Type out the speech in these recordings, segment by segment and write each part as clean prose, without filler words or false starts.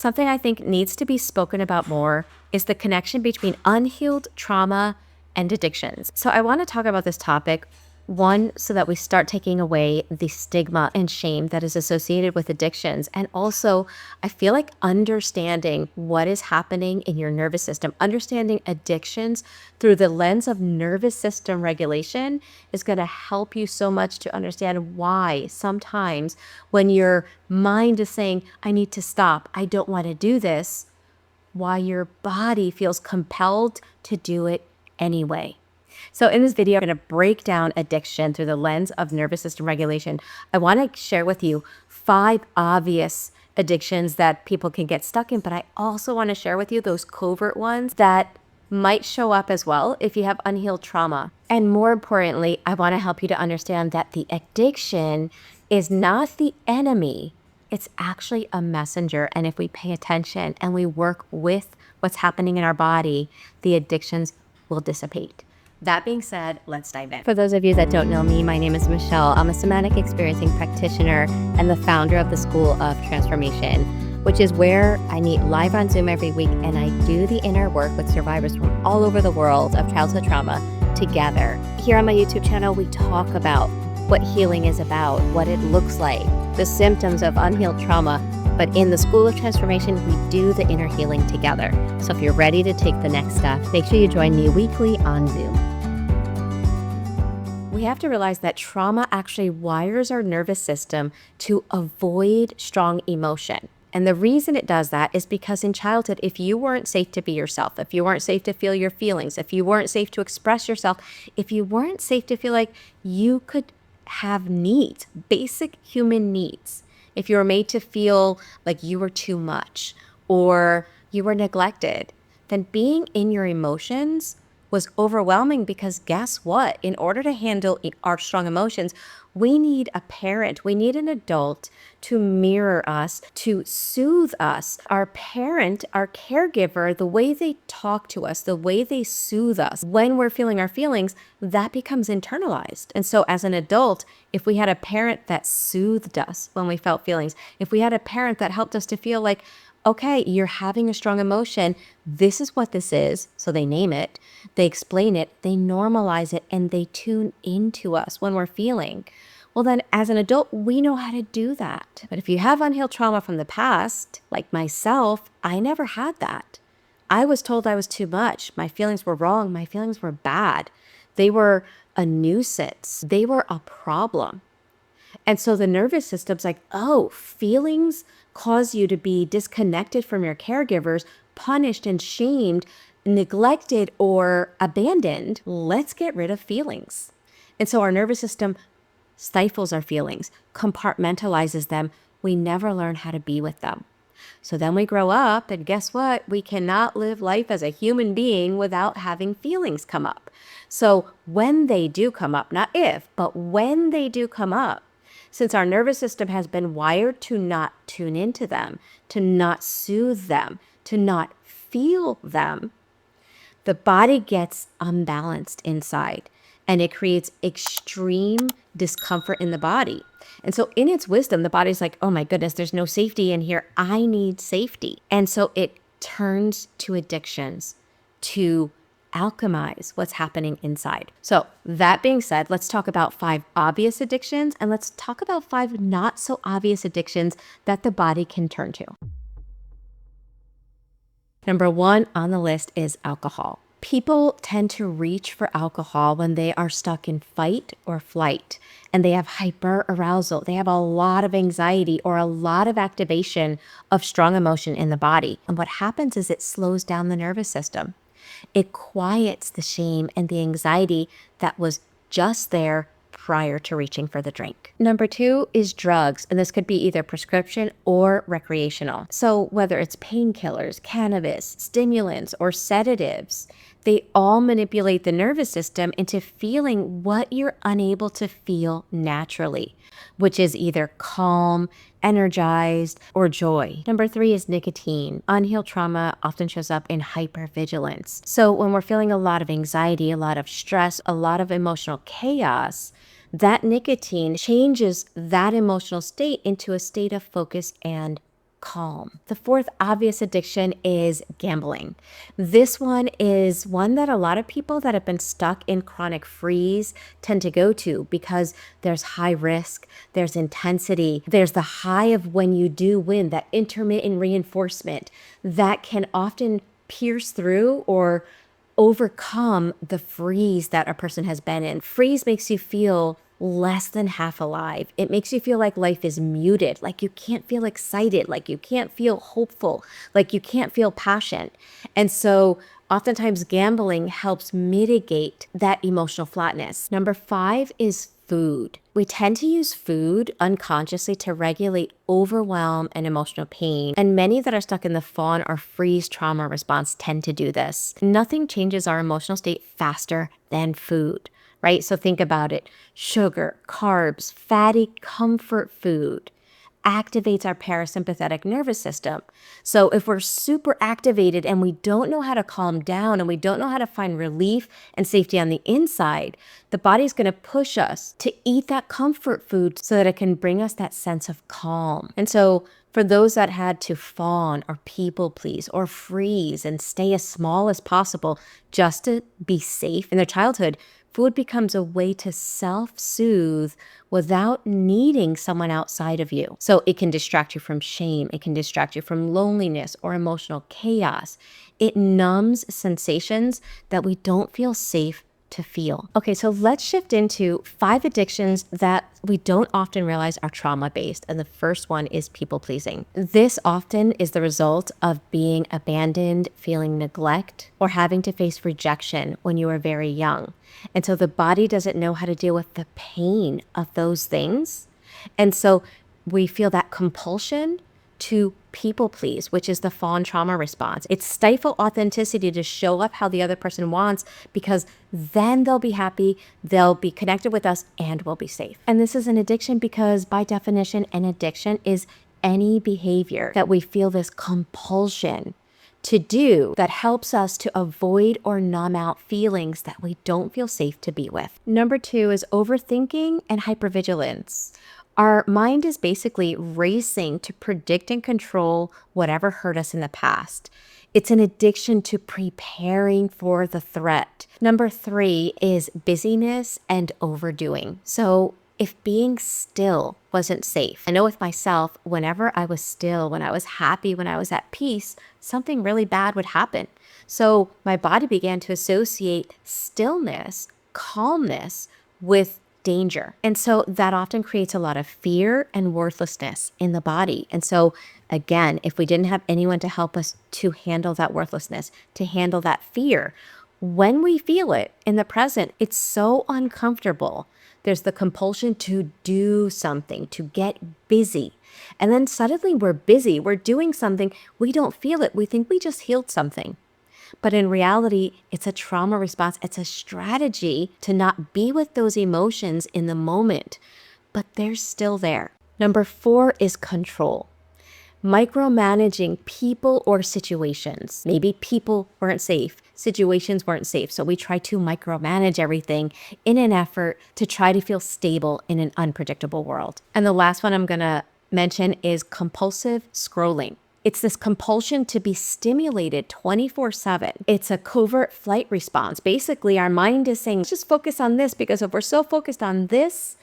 Something I think needs to be spoken about more is the connection between unhealed trauma and addictions. So I want to talk about this topic, one, so that we start taking away the stigma and shame that is associated with addictions. And also, I feel like understanding what is happening in your nervous system, understanding addictions through the lens of nervous system regulation is going to help you so much to understand why sometimes when your mind is saying, I need to stop, I don't want to do this, why your body feels compelled to do it anyway. So in this video, I'm going to break down addiction through the lens of nervous system regulation. I want to share with you 5 obvious addictions that people can get stuck in, but I also want to share with you those covert ones that might show up as well if you have unhealed trauma. And more importantly, I want to help you to understand that the addiction is not the enemy. It's actually a messenger. And if we pay attention and we work with what's happening in our body, the addictions will dissipate. That being said, let's dive in. For those of you that don't know me, my name is Michelle. I'm a somatic experiencing practitioner and the founder of the School of Transformation, which is where I meet live on Zoom every week and I do the inner work with survivors from all over the world of childhood trauma together. Here on my YouTube channel, we talk about what healing is about, what it looks like, the symptoms of unhealed trauma. But in the School of Transformation, we do the inner healing together. So if you're ready to take the next step, make sure you join me weekly on Zoom. We have to realize that trauma actually wires our nervous system to avoid strong emotion. And the reason it does that is because in childhood, if you weren't safe to be yourself, if you weren't safe to feel your feelings, if you weren't safe to express yourself, if you weren't safe to feel like you could have needs, basic human needs, if you were made to feel like you were too much or you were neglected, then being in your emotions was overwhelming because guess what? In order to handle our strong emotions, we need a parent, we need an adult to mirror us, to soothe us. Our parent, our caregiver, the way they talk to us, the way they soothe us when we're feeling our feelings, that becomes internalized. And so as an adult, if we had a parent that soothed us when we felt feelings, if we had a parent that helped us to feel like, okay, you're having a strong emotion, this is what this is. So they name it, they explain it, they normalize it, and they tune into us when we're feeling. Well, then as an adult, we know how to do that. But if you have unhealed trauma from the past, like myself, I never had that. I was told I was too much. My feelings were wrong. My feelings were bad. They were a nuisance. They were a problem. And so the nervous system's like, oh, feelings cause you to be disconnected from your caregivers, punished and shamed, neglected or abandoned. Let's get rid of feelings. And so our nervous system stifles our feelings, compartmentalizes them. We never learn how to be with them. So then we grow up and guess what? We cannot live life as a human being without having feelings come up. So when they do come up, not if, but when they do come up, since our nervous system has been wired to not tune into them, to not soothe them, to not feel them, the body gets unbalanced inside and it creates extreme discomfort in the body. And so in its wisdom, the body's like, oh my goodness, there's no safety in here. I need safety. And so it turns to addictions to alchemize what's happening inside. So that being said, let's talk about 5 obvious addictions and let's talk about 5 not so obvious addictions that the body can turn to. Number 1 on the list is alcohol. People tend to reach for alcohol when they are stuck in fight or flight and they have hyper arousal. They have a lot of anxiety or a lot of activation of strong emotion in the body. And what happens is it slows down the nervous system. It quiets the shame and the anxiety that was just there prior to reaching for the drink. Number 2 is drugs, and this could be either prescription or recreational. So whether it's painkillers, cannabis, stimulants, or sedatives, they all manipulate the nervous system into feeling what you're unable to feel naturally, which is either calm, energized, or joy. Number 3 is nicotine. Unhealed trauma often shows up in hypervigilance. So when we're feeling a lot of anxiety, a lot of stress, a lot of emotional chaos, that nicotine changes that emotional state into a state of focus and calm. The fourth obvious addiction is gambling. This one is one that a lot of people that have been stuck in chronic freeze tend to go to because there's high risk, there's intensity, there's the high of when you do win, that intermittent reinforcement that can often pierce through or overcome the freeze that a person has been in. Freeze makes you feel less than half alive. It makes you feel like life is muted, like you can't feel excited, like you can't feel hopeful, like you can't feel passion. And so oftentimes gambling helps mitigate that emotional flatness. Number 5 is food. We tend to use food unconsciously to regulate overwhelm and emotional pain. And many that are stuck in the fawn or freeze trauma response tend to do this. Nothing changes our emotional state faster than food, right? So think about it. Sugar, carbs, fatty comfort food activates our parasympathetic nervous system. So if we're super activated and we don't know how to calm down and we don't know how to find relief and safety on the inside, the body's going to push us to eat that comfort food so that it can bring us that sense of calm. And so for those that had to fawn or people please or freeze and stay as small as possible just to be safe in their childhood, food becomes a way to self-soothe without needing someone outside of you. So it can distract you from shame. It can distract you from loneliness or emotional chaos. It numbs sensations that we don't feel safe to feel. Okay, so let's shift into 5 addictions that we don't often realize are trauma-based. And the first one is people pleasing. This often is the result of being abandoned, feeling neglect, or having to face rejection when you are very young. And so the body doesn't know how to deal with the pain of those things. And so we feel that compulsion to people please, which is the fawn trauma response. It's stifle authenticity to show up how the other person wants because then they'll be happy, they'll be connected with us, and we'll be safe. And this is an addiction because by definition, an addiction is any behavior that we feel this compulsion to do that helps us to avoid or numb out feelings that we don't feel safe to be with. Number 2 is overthinking and hypervigilance. Our mind is basically racing to predict and control whatever hurt us in the past. It's an addiction to preparing for the threat. Number 3 is busyness and overdoing. So if being still wasn't safe, I know with myself, whenever I was still, when I was happy, when I was at peace, something really bad would happen. So my body began to associate stillness, calmness with danger. And so that often creates a lot of fear and worthlessness in the body. And so again, if we didn't have anyone to help us to handle that worthlessness, to handle that fear, when we feel it in the present, it's so uncomfortable. There's the compulsion to do something, to get busy. And then suddenly we're busy, we're doing something, we don't feel it. We think we just healed something. But in reality, it's a trauma response. It's a strategy to not be with those emotions in the moment, but they're still there. Number 4 is control. Micromanaging people or situations. Maybe people weren't safe, situations weren't safe. So we try to micromanage everything in an effort to try to feel stable in an unpredictable world. And the last one I'm going to mention is compulsive scrolling. It's this compulsion to be stimulated 24/7. It's a covert flight response. Basically, our mind is saying, let's just focus on this because if we're so focused on this,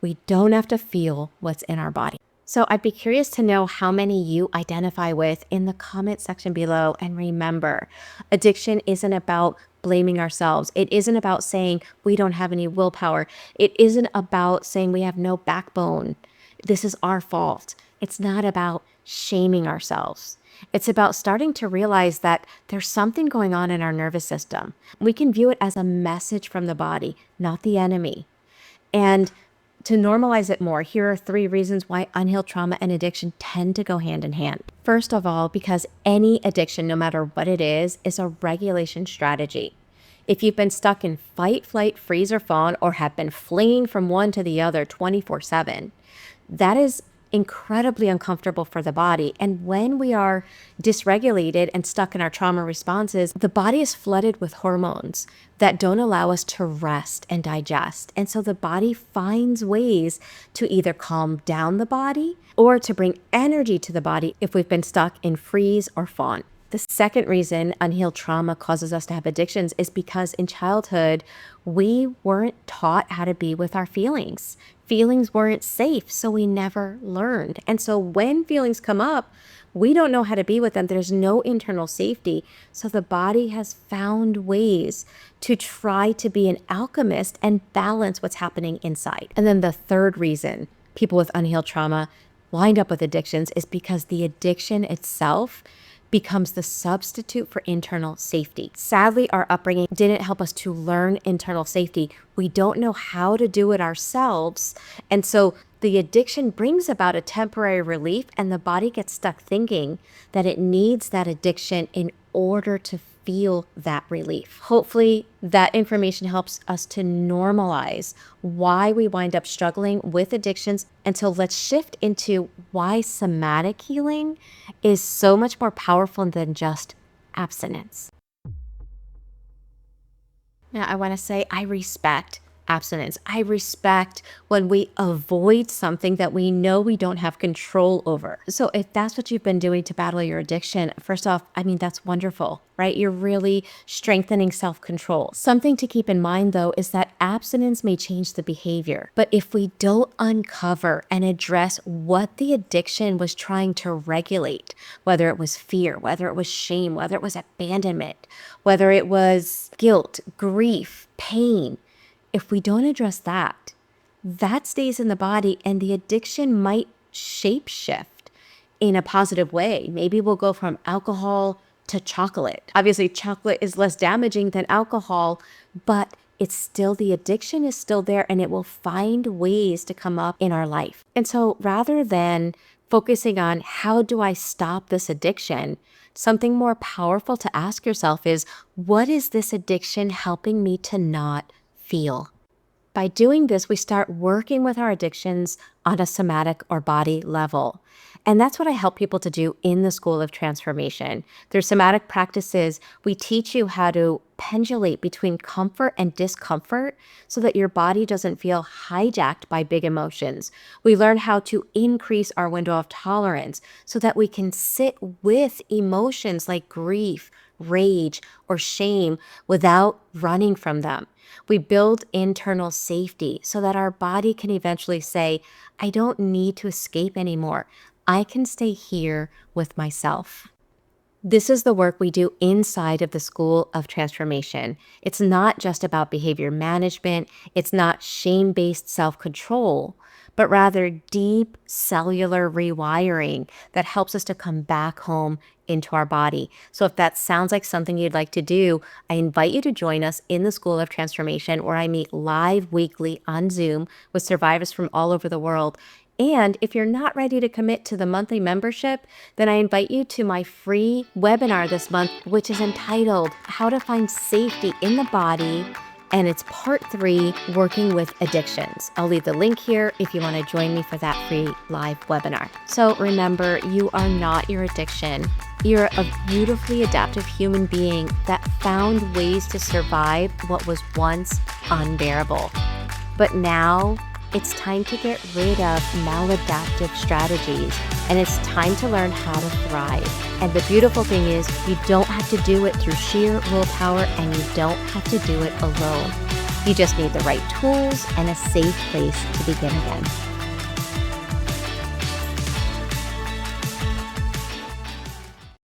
we don't have to feel what's in our body. So I'd be curious to know how many you identify with in the comment section below. And remember, addiction isn't about blaming ourselves. It isn't about saying we don't have any willpower. It isn't about saying we have no backbone. This is our fault. It's not about shaming ourselves. It's about starting to realize that there's something going on in our nervous system. We can view it as a message from the body, not the enemy. And to normalize it more, here are 3 reasons why unhealed trauma and addiction tend to go hand in hand. First of all, because any addiction, no matter what it is a regulation strategy. If you've been stuck in fight, flight, freeze, or fawn, or have been flinging from one to the other 24/7, that is incredibly uncomfortable for the body. And when we are dysregulated and stuck in our trauma responses, the body is flooded with hormones that don't allow us to rest and digest. And so the body finds ways to either calm down the body or to bring energy to the body if we've been stuck in freeze or fawn. The second reason unhealed trauma causes us to have addictions is because in childhood, we weren't taught how to be with our feelings. Feelings weren't safe, so we never learned. And so when feelings come up, we don't know how to be with them. There's no internal safety. So the body has found ways to try to be an alchemist and balance what's happening inside. And then the third reason people with unhealed trauma wind up with addictions is because the addiction itself becomes the substitute for internal safety. Sadly, our upbringing didn't help us to learn internal safety. We don't know how to do it ourselves. And so the addiction brings about a temporary relief, and the body gets stuck thinking that it needs that addiction in order to feel that relief. Hopefully that information helps us to normalize why we wind up struggling with addictions. And so let's shift into why somatic healing is so much more powerful than just abstinence. Now, I want to say I respect abstinence. I respect when we avoid something that we know we don't have control over. So if that's what you've been doing to battle your addiction, first off, I mean, that's wonderful, right? You're really strengthening self-control. Something to keep in mind, though, is that abstinence may change the behavior. But if we don't uncover and address what the addiction was trying to regulate, whether it was fear, whether it was shame, whether it was abandonment, whether it was guilt, grief, pain, if we don't address that, that stays in the body and the addiction might shape shift in a positive way. Maybe we'll go from alcohol to chocolate. Obviously, chocolate is less damaging than alcohol, but it's still, the addiction is still there and it will find ways to come up in our life. And so rather than focusing on how do I stop this addiction, something more powerful to ask yourself is, what is this addiction helping me to not feel? By doing this, we start working with our addictions on a somatic or body level. And that's what I help people to do in the School of Transformation. Through somatic practices, we teach you how to pendulate between comfort and discomfort so that your body doesn't feel hijacked by big emotions. We learn how to increase our window of tolerance so that we can sit with emotions like grief, rage, or shame without running from them. We build internal safety so that our body can eventually say, I don't need to escape anymore. I can stay here with myself. This is the work we do inside of the School of Transformation. It's not just about behavior management. It's not shame-based self-control, but rather deep cellular rewiring that helps us to come back home into our body. So if that sounds like something you'd like to do, I invite you to join us in the School of Transformation, where I meet live weekly on Zoom with survivors from all over the world. And if you're not ready to commit to the monthly membership, then I invite you to my free webinar this month, which is entitled How to Find Safety in the Body. And it's part 3, working with addictions. I'll leave the link here if you want to join me for that free live webinar. So remember, you are not your addiction. You're a beautifully adaptive human being that found ways to survive what was once unbearable. But now it's time to get rid of maladaptive strategies, and it's time to learn how to thrive. And the beautiful thing is, you don't have to do it through sheer willpower, and you don't have to do it alone. You just need the right tools and a safe place to begin again.